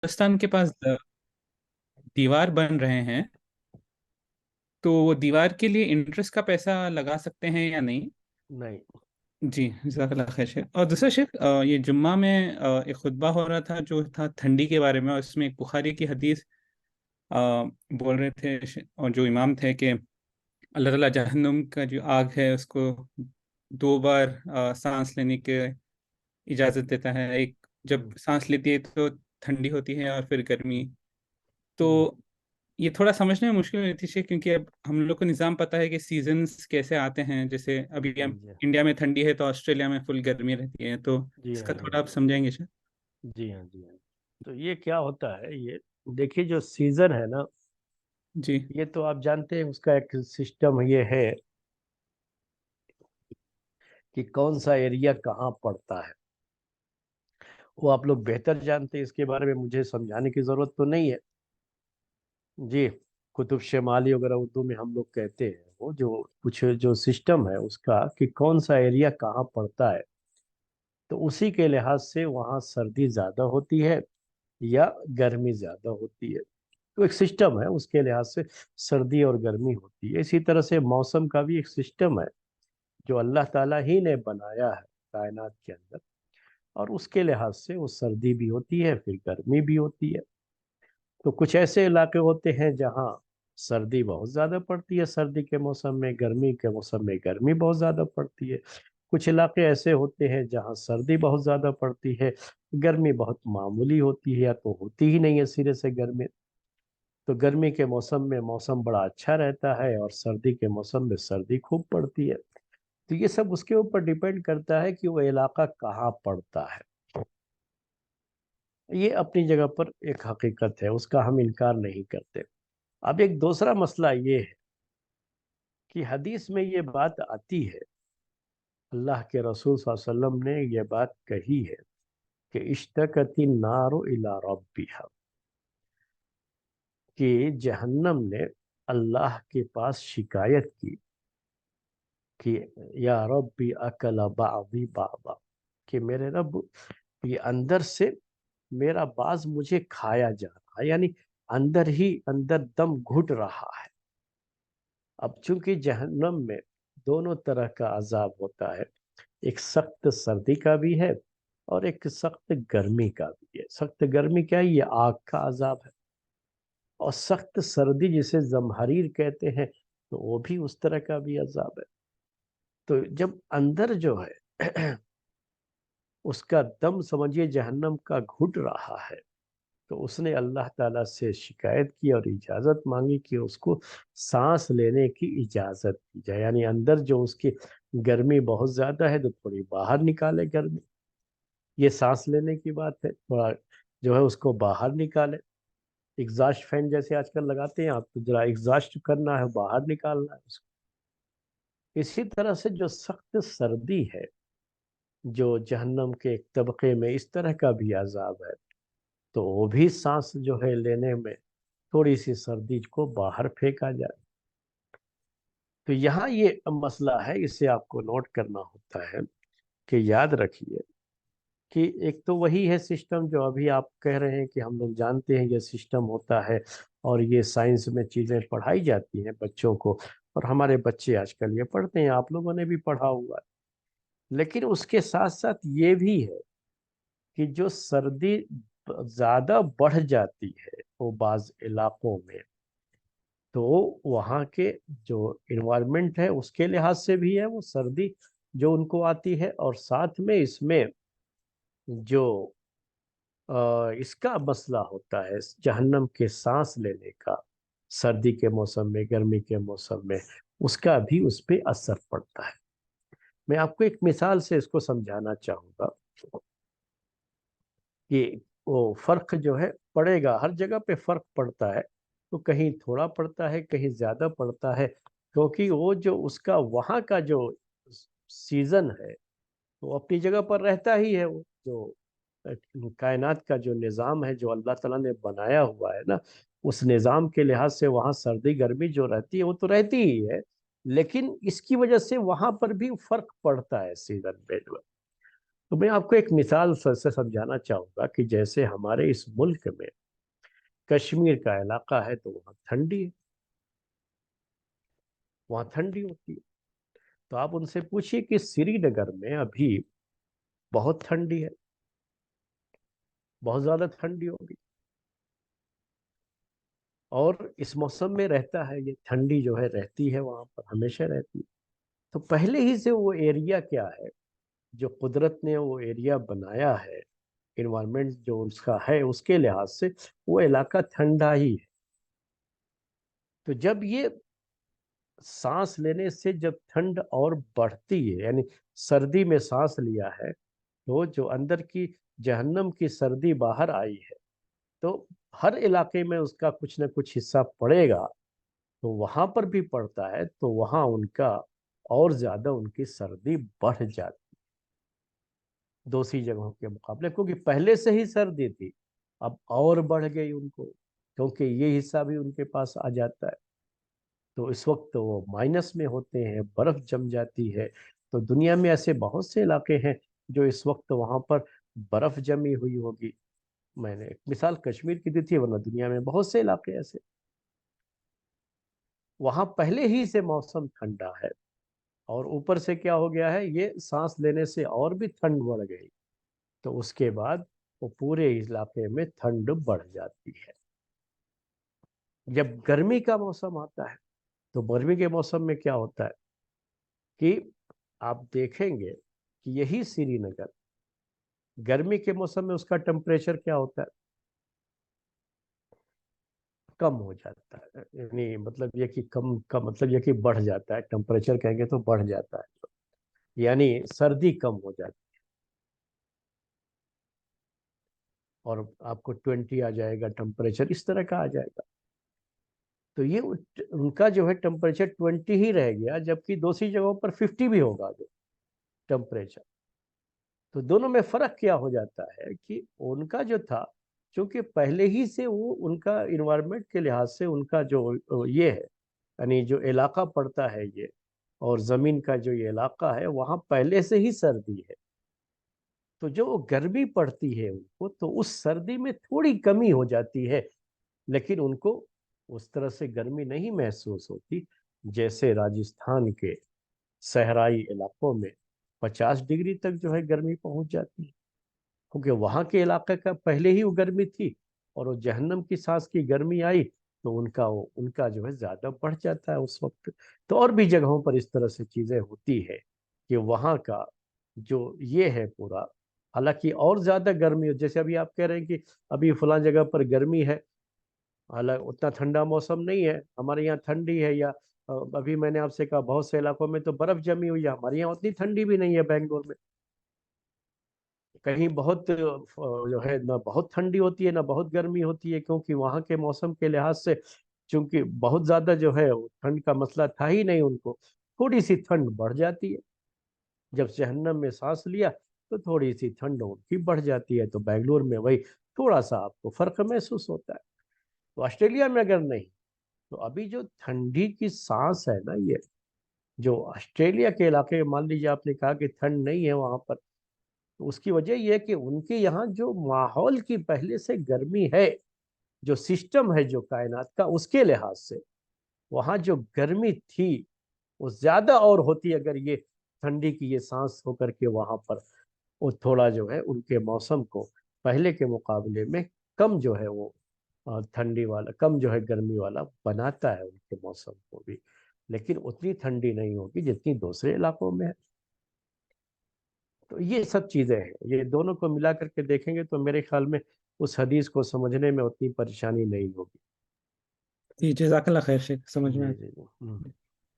राजस्थान के पास दीवार बन रहे हैं, तो वो दीवार के लिए इंटरेस्ट का पैसा लगा सकते हैं या नहीं? नहीं। जी, जज़ाकल्लाह खैर शेख। और दूसरा शेख, ये जुम्मा में एक खुतबा हो रहा था जो था ठंडी के बारे में, और इसमें एक बुखारी की हदीस बोल रहे थे और जो इमाम थे कि अल्लाह ताला जहन्नुम का जो आग है उसको दो बार सांस लेने की इजाज़त देता है। एक जब सांस लेती है तो ठंडी होती है, और फिर गर्मी। तो हम्म, ये थोड़ा समझने में मुश्किल होती है क्योंकि अब हम लोग को निज़ाम पता है कि सीजन्स कैसे आते हैं। जैसे अभी जी हम जी। इंडिया में ठंडी है तो ऑस्ट्रेलिया में फुल गर्मी रहती है, तो जी हाँ इसका जी थोड़ा हाँ। आप समझाएंगे सर? जी हाँ जी हाँ। तो ये क्या होता है ये, देखिए जो सीजन है ना, जी। ये तो आप जानते हैं उसका एक सिस्टम ये है कि कौन सा एरिया कहाँ पड़ता है। वो आप लोग बेहतर जानते हैं, इसके बारे में मुझे समझाने की जरूरत तो नहीं है। जी। कुतुब शेमाली वगैरह उर्दू में हम लोग कहते हैं, वो जो कुछ जो सिस्टम है उसका कि कौन सा एरिया कहाँ पड़ता है, तो उसी के लिहाज से वहाँ सर्दी ज़्यादा होती है या गर्मी ज़्यादा होती है। तो एक सिस्टम है, उसके लिहाज से सर्दी और गर्मी होती है। इसी तरह से मौसम का भी एक सिस्टम है जो अल्लाह ताला ही ने बनाया है कायनात के अंदर, और उसके लिहाज से वो सर्दी भी होती है फिर गर्मी भी होती है। तो कुछ ऐसे इलाके होते हैं जहाँ सर्दी बहुत ज़्यादा पड़ती है सर्दी के मौसम में, गर्मी के मौसम में गर्मी बहुत ज़्यादा पड़ती है। कुछ इलाके ऐसे होते हैं जहाँ सर्दी बहुत ज़्यादा पड़ती है, गर्मी बहुत मामूली होती है या तो होती ही नहीं है सिरे से गर्मी। तो गर्मी के मौसम में मौसम बड़ा अच्छा रहता है और सर्दी के मौसम में सर्दी खूब पड़ती है। तो ये सब उसके ऊपर डिपेंड करता है कि वो इलाका कहाँ पड़ता है। ये अपनी जगह पर एक हकीकत है, उसका हम इनकार नहीं करते। अब एक दूसरा मसला ये है कि हदीस में ये बात आती है, अल्लाह के रसूल सल्लल्लाहु अलैहि वसल्लम ने ये बात कही है कि इश्तकती नारो इला रब्बिहा, कि जहन्नम ने अल्लाह के पास शिकायत की कि या रब्बी अकला बादी बाबा, कि मेरे रब, ये अंदर से मेरा बाज मुझे खाया जा रहा है, यानी अंदर ही अंदर दम घुट रहा है। अब चूंकि जहन्नम में दोनों तरह का अजाब होता है, एक सख्त सर्दी का भी है और एक सख्त गर्मी का भी है। सख्त गर्मी क्या है, ये आग का अजाब है। और सख्त सर्दी जिसे जमहरीर कहते हैं, तो वो भी उस तरह का भी अजाब है। तो जब अंदर जो है उसका दम समझिए जहन्नम का घुट रहा है, तो उसने अल्लाह ताला से शिकायत की और इजाज़त मांगी कि उसको सांस लेने की इजाज़त दी जाए, यानी अंदर जो उसकी गर्मी बहुत ज़्यादा है तो थोड़ी बाहर निकाले गर्मी। ये सांस लेने की बात है, थोड़ा जो है उसको बाहर निकाले। एग्जॉस्ट फैन जैसे आजकल लगाते हैं आप, तो जरा एग्जॉस्ट करना है, बाहर निकालना है उसको। इसी तरह से जो सख्त सर्दी है, जो जहन्नम के एक तबके में इस तरह का भी अजाब है, तो वो भी सांस जो है लेने में थोड़ी सी सर्दी को बाहर फेंका जाए। तो यहाँ ये मसला है, इसे आपको नोट करना होता है कि याद रखिए कि एक तो वही है सिस्टम जो अभी आप कह रहे हैं कि हम लोग जानते हैं ये सिस्टम होता है, और ये साइंस में चीज़ें पढ़ाई जाती हैं बच्चों को, और हमारे बच्चे आजकल ये पढ़ते हैं, आप लोगों ने भी पढ़ा हुआ है। लेकिन उसके साथ साथ ये भी है कि जो सर्दी ज़्यादा बढ़ जाती है वो बाज़ इलाकों में, तो वहाँ के जो इन्वायरमेंट है उसके लिहाज से भी है वो सर्दी जो उनको आती है, और साथ में इसमें जो इसका मसला होता है जहन्नम के सांस लेने का, सर्दी के मौसम में गर्मी के मौसम में, उसका भी उस पे असर पड़ता है। मैं आपको एक मिसाल से इसको समझाना चाहूंगा कि वो फर्क जो है पड़ेगा, हर जगह पे फर्क पड़ता है। तो कहीं थोड़ा पड़ता है, कहीं ज्यादा पड़ता है, क्योंकि वो जो उसका वहाँ का जो सीजन है वो अपनी जगह पर रहता ही है। वो जो अ, कायनात का जो निज़ाम है जो अल्लाह ताला ने बनाया हुआ है ना, उस निज़ाम के लिहाज से वहाँ सर्दी गर्मी जो रहती है वो तो रहती ही है। लेकिन इसकी वजह से वहाँ पर भी फर्क पड़ता है सीजन पे जो है। तो मैं आपको एक मिसाल से समझाना चाहूंगा कि जैसे हमारे इस मुल्क में कश्मीर का इलाका है तो वहाँ ठंडी है, वहाँ ठंडी होती है। तो आप उनसे पूछिए कि श्रीनगर में अभी बहुत ठंडी है, बहुत ज्यादा ठंडी होगी, और इस मौसम में रहता है ये ठंडी जो है रहती है वहां पर, हमेशा रहती है। तो पहले ही से वो एरिया क्या है, जो कुदरत ने वो एरिया बनाया है, इन्वायरमेंट जो उसका है उसके लिहाज से वो इलाका ठंडा ही है। तो जब ये सांस लेने से जब ठंड और बढ़ती है, यानी सर्दी में सांस लिया है, तो जो अंदर की जहन्नम की सर्दी बाहर आई है, तो हर इलाके में उसका कुछ ना कुछ हिस्सा पड़ेगा। तो वहां पर भी पड़ता है तो वहां उनका और ज्यादा उनकी सर्दी बढ़ जाती दूसरी जगहों के मुकाबले, क्योंकि पहले से ही सर्दी थी, अब और बढ़ गई उनको, क्योंकि ये हिस्सा भी उनके पास आ जाता है। तो इस वक्त तो वो माइनस में होते हैं, बर्फ जम जाती है। तो दुनिया में ऐसे बहुत से इलाके हैं जो इस वक्त वहां पर बर्फ जमी हुई होगी। मैंने एक मिसाल कश्मीर की दी थी, वरना दुनिया में बहुत से इलाके ऐसे, वहां पहले ही से मौसम ठंडा है, और ऊपर से क्या हो गया है, ये सांस लेने से और भी ठंड बढ़ गई। तो उसके बाद वो पूरे इलाके में ठंड बढ़ जाती है। जब गर्मी का मौसम आता है, तो गर्मी के मौसम में क्या होता है कि आप देखेंगे कि यही श्रीनगर गर्मी के मौसम में उसका टेम्परेचर क्या होता है, कम हो जाता है। यानी मतलब ये कि कम का मतलब ये कि बढ़ जाता है, टेम्परेचर कहेंगे तो बढ़ जाता है, यानी सर्दी कम हो जाती है, और आपको 20 आ जाएगा टेम्परेचर, इस तरह का आ जाएगा। तो ये उनका जो है टेम्परेचर 20 ही रह गया, जबकि दूसरी जगहों पर 50 भी होगा जो टेम्परेचर। तो दोनों में फर्क क्या हो जाता है कि उनका जो था, क्योंकि पहले ही से वो उनका इन्वायरमेंट के लिहाज से उनका जो ये है, यानी जो इलाका पड़ता है ये, और जमीन का जो ये इलाका है वहाँ पहले से ही सर्दी है। तो जो गर्मी पड़ती है उनको, तो उस सर्दी में थोड़ी कमी हो जाती है, लेकिन उनको उस तरह से गर्मी नहीं महसूस होती जैसे राजस्थान के सहराई इलाकों में 50 डिग्री तक जो है गर्मी पहुंच जाती है, क्योंकि वहां के इलाके का पहले ही वो गर्मी थी, और वो जहन्नम की सांस की गर्मी आई, तो उनका जो है ज्यादा बढ़ जाता है उस वक्त। तो और भी जगहों पर इस तरह से चीजें होती है कि वहां का जो ये है पूरा, हालांकि और ज्यादा गर्मी हो, जैसे अभी आप कह रहे हैं कि अभी फलां जगह पर गर्मी है, हालांकि उतना ठंडा मौसम नहीं है, हमारे यहाँ ठंडी है, या अभी मैंने आपसे कहा बहुत से इलाकों में तो बर्फ जमी हुई है, हमारे यहाँ उतनी ठंडी भी नहीं है बेंगलोर में। कहीं बहुत जो है ना बहुत ठंडी होती है ना बहुत गर्मी होती है, क्योंकि वहाँ के मौसम के लिहाज से, चूंकि बहुत ज्यादा जो है वो ठंड का मसला था ही नहीं उनको, थोड़ी सी ठंड बढ़ जाती है। जब जहन्नम में सांस लिया तो थोड़ी सी ठंड उनकी बढ़ जाती है। तो बेंगलोर में वही थोड़ा सा आपको फर्क महसूस होता है। तो ऑस्ट्रेलिया में अगर नहीं, तो अभी जो ठंडी की सांस है ना, ये जो ऑस्ट्रेलिया के इलाके, मान लीजिए आपने कहा कि ठंड नहीं है वहां पर, तो उसकी वजह यह है कि उनके यहाँ जो माहौल की पहले से गर्मी है, जो सिस्टम है जो कायनात का, उसके लिहाज से वहाँ जो गर्मी थी वो ज्यादा और होती अगर ये ठंडी की ये सांस होकर के वहां पर वो थोड़ा जो है उनके मौसम को पहले के मुकाबले में कम जो है वो ठंडी वाला, कम जो है गर्मी वाला बनाता है उनके मौसम को भी, लेकिन उतनी ठंडी नहीं होगी जितनी दूसरे इलाकों में है। तो ये सब चीजें हैं, ये दोनों को मिला करके देखेंगे तो मेरे ख्याल में उस हदीस को समझने में उतनी परेशानी नहीं होगी। जी जजाकल्ला खैर शेख, समझ में जी आ जी जी।